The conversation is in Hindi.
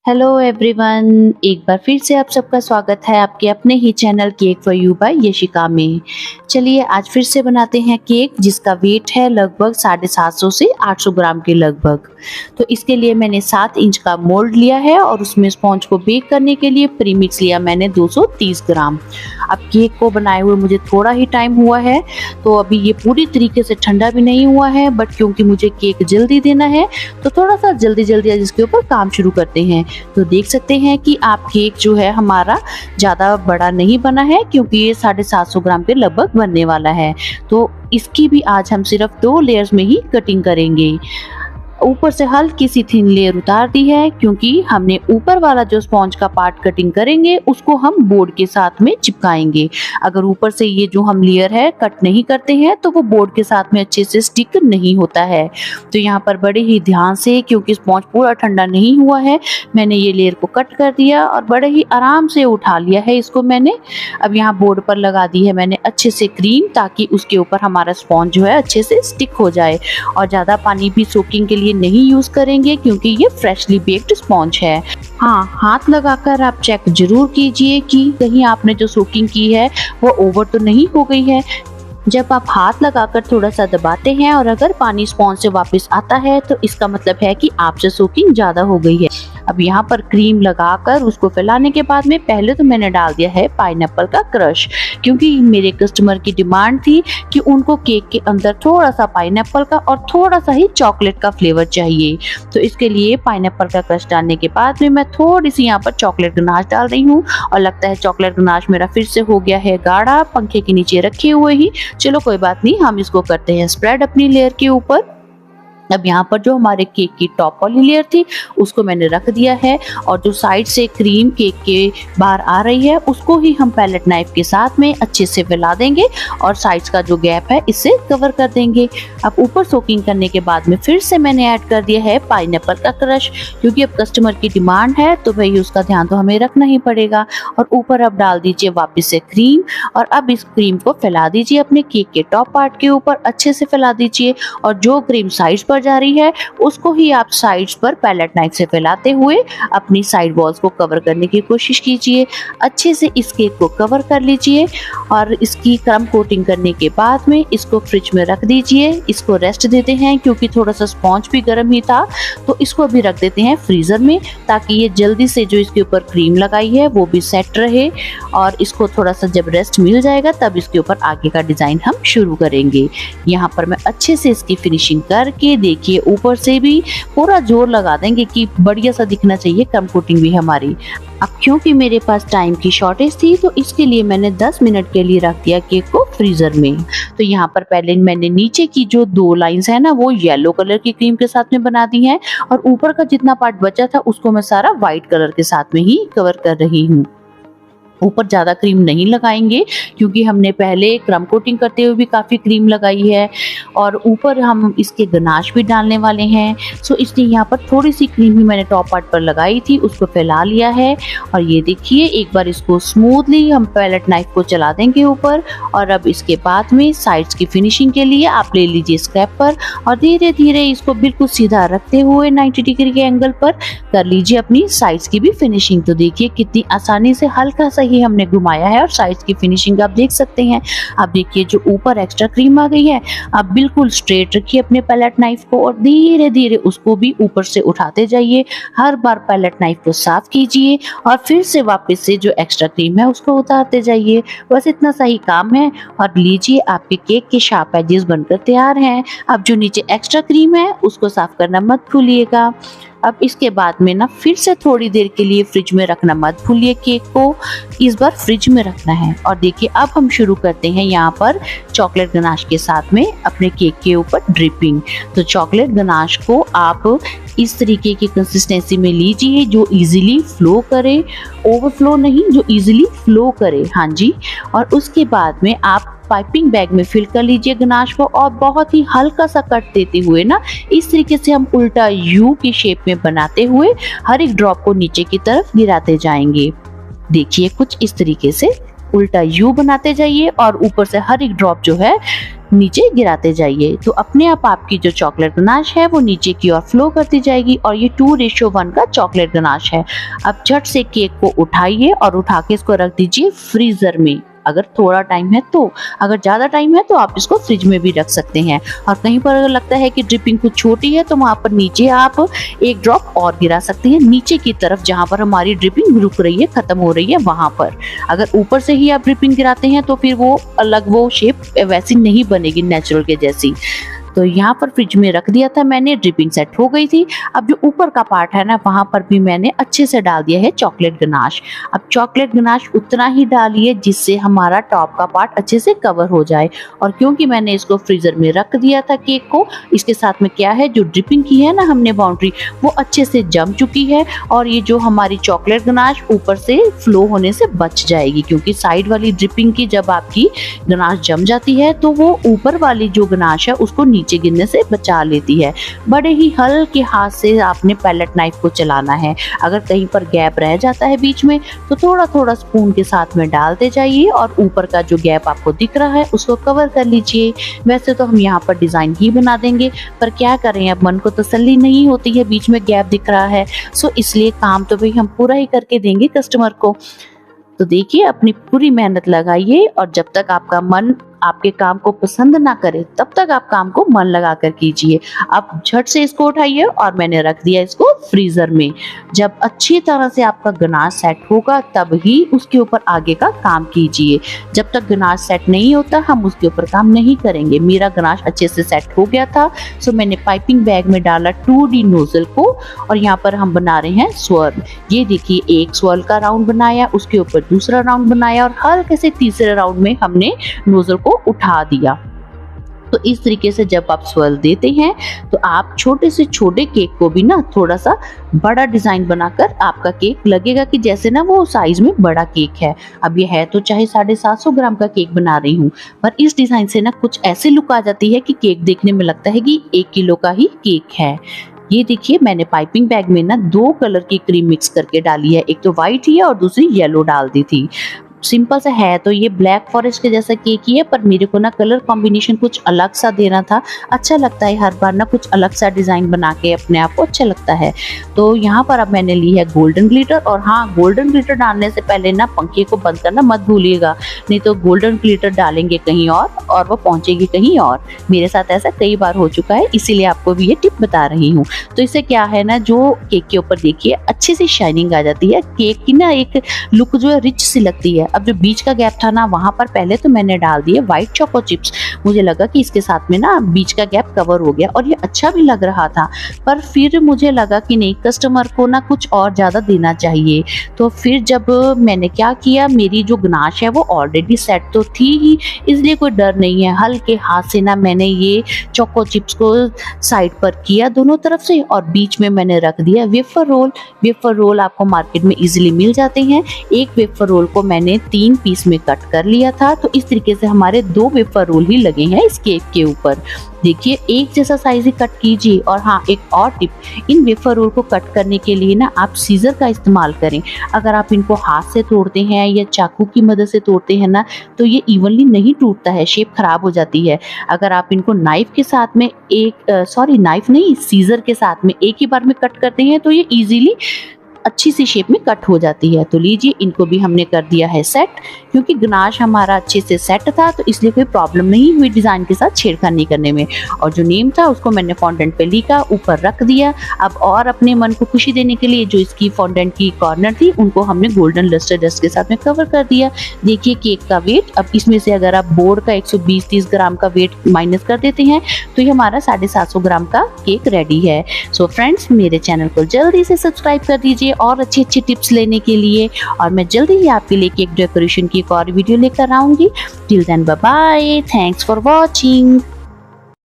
हेलो एवरीवन, एक बार फिर से आप सबका स्वागत है आपके अपने ही channel cake for you by Yashika में। चलिए आज फिर से बनाते हैं केक जिसका वेट है लगभग 750 से 800 ग्राम के लगभग। तो इसके लिए मैंने 7 इंच का मोल्ड लिया है और उसमें स्पॉन्ज को बेक करने के लिए प्रीमिक्स लिया मैंने 230 ग्राम। अब केक को बनाए हुए मुझे थोड़ा ही टाइम हुआ है, तो अभी ये पूरी तरीके से ठंडा भी नहीं हुआ है, बट क्योंकि मुझे केक जल्दी देना है तो थोड़ा सा जल्दी आज इसके ऊपर काम शुरू करते हैं। तो देख सकते हैं कि आप केक जो है हमारा ज़्यादा बड़ा नहीं बना है, क्योंकि ये 750 ग्राम के लगभग बनने वाला है। तो इसकी भी आज हम सिर्फ 2 लेयर्स में ही कटिंग करेंगे। ऊपर से हल्की सी थिन लेयर उतार दी है, क्योंकि हमने ऊपर वाला जो स्पॉन्ज का पार्ट कटिंग करेंगे उसको हम बोर्ड के साथ में चिपकाएंगे। अगर ऊपर से ये जो हम लेयर है कट नहीं करते हैं तो वो बोर्ड के साथ में अच्छे से स्टिक नहीं होता है। तो यहाँ पर बड़े ही ध्यान से, क्योंकि स्पॉन्ज पूरा ठंडा नहीं हुआ है, मैंने ये लेयर को कट कर दिया और बड़े ही आराम से उठा लिया है इसको मैंने। अब यहाँ बोर्ड पर लगा दी है मैंने अच्छे से क्रीम, ताकि उसके ऊपर हमारा स्पॉन्ज जो है अच्छे से स्टिक हो जाए। और ज़्यादा पानी भी सोकिंग के लिए नहीं यूज करेंगे, क्योंकि ये फ्रेशली बेक्ड स्पॉन्ज है। हाँ, हाथ लगाकर आप चेक जरूर कीजिए कि कहीं आपने जो सोकिंग की है वो ओवर तो नहीं हो गई है। जब आप हाथ लगाकर थोड़ा सा दबाते हैं और अगर पानी स्पॉन्ज से वापस आता है तो इसका मतलब है कि आपसे सोकिंग ज़्यादा हो गई है। अब यहाँ पर क्रीम लगाकर उसको फैलाने के बाद में पहले तो मैंने डाल दिया है पाइनएप्पल का क्रश, क्योंकि मेरे कस्टमर की डिमांड थी कि उनको केक के अंदर थोड़ा सा पाइनएप्पल का और थोड़ा सा ही चॉकलेट का फ्लेवर चाहिए। तो इसके लिए पाइनएप्पल का क्रश डालने के बाद में मैं थोड़ी सी यहाँ पर चॉकलेट गनाश डाल रही हूँ। और लगता है चॉकलेट गनाश मेरा फिर से हो गया है गाढ़ा, पंखे के नीचे रखे हुए ही। चलो कोई बात नहीं, हम इसको करते हैं स्प्रेड अपनी लेयर के ऊपर। अब यहाँ पर जो हमारे केक की टॉप वाली लेयर थी उसको मैंने रख दिया है, और जो साइड से क्रीम केक के बाहर आ रही है उसको ही हम पैलेट नाइफ के साथ में अच्छे से फैला देंगे और साइड्स का जो गैप है इससे कवर कर देंगे। अब ऊपर सोकिंग करने के बाद में फिर से मैंने ऐड कर दिया है पाइनएप्पल का क्रश, क्योंकि अब कस्टमर की डिमांड है तो भाई उसका ध्यान तो हमें रखना ही पड़ेगा। और ऊपर अब डाल दीजिए वापस से क्रीम, और अब इस क्रीम को फैला दीजिए अपने केक के टॉप पार्ट के ऊपर, अच्छे से फैला दीजिए। और जो क्रीम साइड्स पर जा रही है उसको ही आप साइड्स पर पैलेट नाइफ से फैलाते हुए अपनी साइड वॉल्स को कवर करने की कोशिश कीजिए। अच्छे से इस केक को कवर कर लीजिए और इसकी क्रम कोटिंग करने के बाद में इसको फ्रिज में रख दीजिए। इसको रेस्ट देते हैं, क्योंकि थोड़ा सा स्पॉन्ज भी गर्म ही था, तो इसको भी रख देते हैं फ्रीजर में, ताकि ये जल्दी से जो इसके ऊपर क्रीम लगाई है वो भी सेट रहे। और इसको थोड़ा सा जब रेस्ट मिल जाएगा तब इसके ऊपर आगे का डिजाइन हम शुरू करेंगे। यहाँ पर मैं अच्छे से इसकी फिनिशिंग करके, देखिए ऊपर से भी पूरा जोर लगा देंगे कि बढ़िया सा दिखना चाहिए, कम कोटिंग भी हमारी। अब क्योंकि मेरे पास टाइम की शॉर्टेज थी तो इसके लिए मैंने 10 मिनट के लिए रख दिया केक को फ्रीजर में। तो यहाँ पर पहले मैंने नीचे की जो 2 लाइंस है ना वो येलो कलर की क्रीम के साथ में बना दी हैं, और ऊपर का जितना पार्ट बचा था उसको मैं सारा व्हाइट कलर के साथ में ही कवर कर रही हूँ। ऊपर ज़्यादा क्रीम नहीं लगाएंगे, क्योंकि हमने पहले क्रम कोटिंग करते हुए भी काफ़ी क्रीम लगाई है, और ऊपर हम इसके गनाश भी डालने वाले हैं। सो इसलिए यहाँ पर थोड़ी सी क्रीम ही मैंने टॉप पार्ट पर लगाई थी, उसको फैला लिया है। और ये देखिए एक बार इसको स्मूथली हम पैलेट नाइफ को चला देंगे ऊपर। और अब इसके बाद में साइड्स की फिनिशिंग के लिए आप ले लीजिए स्क्रैपर, और धीरे धीरे इसको बिल्कुल सीधा रखते हुए 90 डिग्री के एंगल पर कर लीजिए अपनी साइड्स की भी फिनिशिंग। तो देखिए कितनी आसानी से हल्का सा ही हमने घुमाया है, और साइड्स की फिनिशिंग आप देख सकते हैं। अब देखिए जो ऊपर एक्स्ट्रा क्रीम आ गई है, आप बिल्कुल स्ट्रेट रखिए अपने पैलेट नाइफ को और धीरे धीरे उसको भी ऊपर से उठाते जाइए। हर बार पैलेट नाइफ को साफ कीजिए और फिर से वापस से जो एक्स्ट्रा क्रीम है उसको उतारते जाइए। बस इतना सा ही काम है, और लीजिए आपके केक के शार्प एजेस बनकर तैयार हैं। अब जो नीचे एक्स्ट्रा क्रीम है उसको साफ करना मत भूलिएगा। अब इसके बाद में ना फिर से थोड़ी देर के लिए फ्रिज में रखना मत भूलिए, केक को इस बार फ्रिज में रखना है। और देखिए अब हम शुरू करते हैं यहाँ पर चॉकलेट गनाश के साथ में अपने केक के ऊपर ड्रिपिंग। तो चॉकलेट गनाश को आप इस तरीके की कंसिस्टेंसी में लीजिए जो इजीली फ्लो करे, ओवरफ्लो नहीं, जो इजीली फ्लो करे। हाँ जी। और उसके बाद में आप पाइपिंग बैग में फिल कर लीजिए गनाश को, और बहुत ही हल्का सा कट देते हुए ना इस तरीके से हम उल्टा यू की शेप में बनाते हुए हर एक ड्रॉप को नीचे की तरफ गिराते जाएंगे। देखिए कुछ इस तरीके से। उल्टा यू बनाते जाइए और ऊपर से हर एक ड्रॉप जो है नीचे गिराते जाइए। तो अपने आप आपकी जो चॉकलेट गनाश है वो नीचे की ओर फ्लो करती जाएगी और ये 2:1 का चॉकलेट गनाश है। अब झट से केक को उठाइए और उठा के इसको रख दीजिए फ्रीजर में, अगर थोड़ा टाइम है तो। अगर ज्यादा टाइम है तो आप इसको फ्रिज में भी रख सकते हैं। और कहीं पर अगर लगता है कि ड्रिपिंग कुछ छोटी है तो वहां पर नीचे आप एक ड्रॉप और गिरा सकते हैं, नीचे की तरफ जहां पर हमारी ड्रिपिंग रुक रही है, खत्म हो रही है वहां पर। अगर ऊपर से ही आप ड्रिपिंग गिराते हैं तो फिर वो अलग वो शेप वैसी नहीं बनेगी नेचुरल के जैसी। तो यहाँ पर फ्रिज में रख दिया था मैंने, ड्रिपिंग सेट हो गई थी। अब जो ऊपर का पार्ट है ना वहां पर भी मैंने अच्छे से डाल दिया है चॉकलेट गनाश। अब चॉकलेट गनाश उतना ही डालिए जिससे हमारा टॉप का पार्ट अच्छे से कवर हो जाए। और क्योंकि मैंने इसको फ्रीजर में रख दिया था केक को, इसके साथ में क्या है जो ड्रिपिंग की है ना हमने बाउंड्री, वो अच्छे से जम चुकी है और ये जो हमारी चॉकलेट गनाश ऊपर से फ्लो होने से बच जाएगी। क्योंकि साइड वाली ड्रिपिंग की जब आपकी गनाश जम जाती है तो वो ऊपर वाली जो गनाश है उसको नीचे गिरने से बचा लेती है। बड़े ही हल्के हाथ से आपने पैलेट नाइफ को चलाना है। अगर कहीं पर गैप रह जाता है बीच में तो थोड़ा थोड़ा स्पून के साथ में डालते जाइए और ऊपर का जो गैप आपको दिख रहा है उसको कवर कर लीजिए। वैसे तो हम यहाँ पर डिजाइन ही बना देंगे, पर क्या करें, अब मन को तसल्ली नहीं होती है, बीच में गैप दिख रहा है, सो इसलिए काम तो भाई हम पूरा ही करके देंगे कस्टमर को। तो देखिए अपनी पूरी मेहनत लगाइए और जब तक आपका मन आपके काम को पसंद ना करे तब तक आप काम को मन लगाकर कीजिए। अब झट से इसको उठाइए और मैंने रख दिया इसको फ्रीजर में। जब अच्छी तरह से आपका गनाश सेट होगा तब ही उसके ऊपर आगे का काम कीजिए। जब तक गनाश सेट नहीं होता हम उसके ऊपर काम नहीं करेंगे। मेरा गनाश अच्छे से सेट हो गया था, सो मैंने पाइपिंग बैग में डाला 2D नोजल को और यहाँ पर हम बना रहे हैं स्वर्ल। ये देखिए एक स्वर्ल का राउंड बनाया, उसके ऊपर दूसरा राउंड बनाया और हल्के से तीसरे राउंड में हमने नोजल को उठा दिया। तो इस तरीके से जब आप स्वर्ल देते हैं तो आप छोटे से छोटे केक को भी ना थोड़ा सा बड़ा डिजाइन बनाकर आपका केक लगेगा कि जैसे ना वो साइज में बड़ा केक है। अब ये है तो चाहे 750 ग्राम का केक बना रही हूँ, पर इस डिजाइन से ना कुछ ऐसी लुक आ जाती है कि केक देखने में लगता है कि 1 किलो का ही केक है। ये देखिए मैंने पाइपिंग बैग में ना 2 कलर की क्रीम मिक्स करके डाली है, एक तो व्हाइट ही है और दूसरी येलो डाल दी थी। सिंपल सा है तो ये ब्लैक फॉरेस्ट के जैसा केक ही है, पर मेरे को ना कलर कॉम्बिनेशन कुछ अलग सा देना था। अच्छा लगता है हर बार ना कुछ अलग सा डिजाइन बना के, अपने आप को अच्छा लगता है। तो यहाँ पर अब मैंने ली है गोल्डन ग्लिटर। और हाँ, गोल्डन ग्लिटर डालने से पहले ना पंखे को बंद करना मत भूलिएगा, नहीं तो गोल्डन ग्लिटर डालेंगे कहीं और वो पहुंचेगी कहीं और। मेरे साथ ऐसा कई बार हो चुका है, इसीलिए आपको भी ये टिप बता रही हूँ। तो इससे क्या है ना, जो केक के ऊपर देखिए अच्छी सी शाइनिंग आ जाती है, केक की ना एक लुक जो है रिच सी लगती है। अब जो बीच का गैप था ना वहां पर पहले तो मैंने डाल दिए व्हाइट चोको चिप्स। मुझे लगा कि इसके साथ में ना बीच का गैप कवर हो गया और ये अच्छा भी लग रहा था, पर फिर मुझे लगा कि नहीं, कस्टमर को ना कुछ और ज्यादा देना चाहिए। तो फिर जब मैंने क्या किया, मेरी जो गनाश है वो ऑलरेडी सेट तो थी ही, इसलिए कोई डर नहीं है। हल्के हाथ से ना मैंने ये चोको चिप्स को साइड पर किया दोनों तरफ से और बीच में मैंने रख दिया वेफर रोल। वेफर रोल आपको मार्केट में इजीली मिल जाते हैं। एक वेफर रोल को मैंने 3 पीस में कट कर लिया था। तो इस तरीके से हमारे 2 वेफर रोल ही लगे हैं इस केक के ऊपर। देखिए एक जैसा साइज ही कट कीजिए। और हाँ, एक और टिप, इन वेफर रोल को कट करने के लिए ना आप सीजर का इस्तेमाल करें। अगर आप इनको हाथ से तोड़ते हैं या चाकू की मदद से तोड़ते हैं ना तो ये इवनली नहीं टूटता है, शेप खराब हो जाती है। अगर आप इनको नाइफ के साथ में नाइफ नहीं, सीजर के साथ में एक ही बार में कट करते हैं तो ये इजीली अच्छी सी शेप में कट हो जाती है। तो लीजिए इनको भी हमने कर दिया है सेट। क्योंकि गनाश हमारा अच्छे से सेट था तो इसलिए कोई प्रॉब्लम नहीं हुई डिजाइन के साथ छेड़खानी करने में। और जो नेम था उसको मैंने फॉन्डेंट पे लिखा, ऊपर रख दिया। अब और अपने मन को खुशी देने के लिए जो इसकी फॉन्डेंट की कॉर्नर थी उनको हमने गोल्डन लस्टर डस्ट के साथ में कवर कर दिया। देखिए केक का वेट, अब इसमें से अगर आप बोर्ड का 120-30 ग्राम का वेट माइनस कर देते हैं तो ये हमारा 750 ग्राम का केक रेडी है। सो फ्रेंड्स, मेरे चैनल को जल्दी से सब्सक्राइब कर दीजिए और अच्छी अच्छी टिप्स लेने के लिए। और मैं जल्दी ही आपके लिए केक डेकोरेशन की एक और वीडियो लेकर आऊंगी। Till then bye bye, thanks for watching.